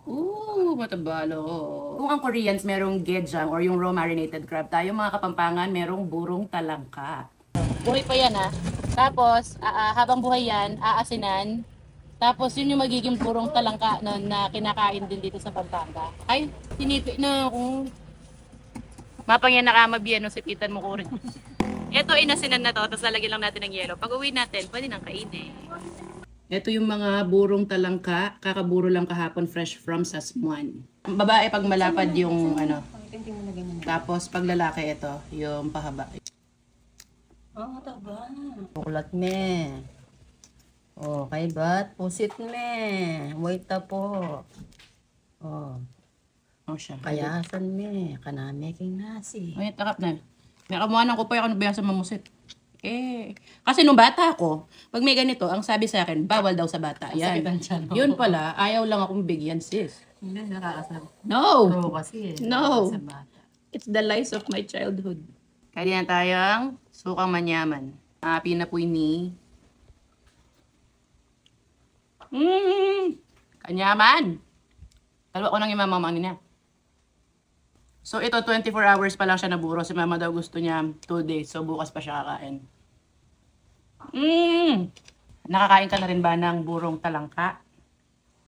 Ooh, matabalo. Kung ang Koreans merong gejang or yung raw marinated crab, tayo mga Kapampangan merong burong talangka. Buhay pa yan ha. Tapos, habang buhay yan, aasinan. Tapos yun yung magiging burong talangka na kinakain din dito sa Pampanga. Ay, tinipi na akong mapang yan nakamabiyan no, sipitan mo ko rin. Ito, inasinan na to, tapos lalagyan lang natin ng yelo. Pag uwi natin, pwede nang kainin. Ito yung mga burong talangka, kakaburo lang kahapon fresh from Sasmuan. Ang babae pag malapad yung ano, tapos pag lalaki ito, yung pahaba. Oh, taba. Kulat me. Oh, kay bat, pusit me. Wait ta po. Oh, Oh siya. kayasan me. Kaname king nasi. Ay, takap na. Nakamuhanan ko pa yung ano sa mamusit. Kasi nung bata ako, pag may ganito, ang sabi sa akin, bawal daw sa bata. Yan. Yun pala, ayaw lang akong bigyan, sis. Hindi, nakakasal. No! Pro kasi. No! Sa bata. It's the lies of my childhood. Kaya na tayong sukang manyaman. Pinapoy ni... Kanyaman! Dalawa ko nang imamamang niya. So ito, 24 hours pa lang siya naburo. Si mama daw gusto niya 2 days. So bukas pa siya kakain. Nakakain ka na rin ba ng burong talangka?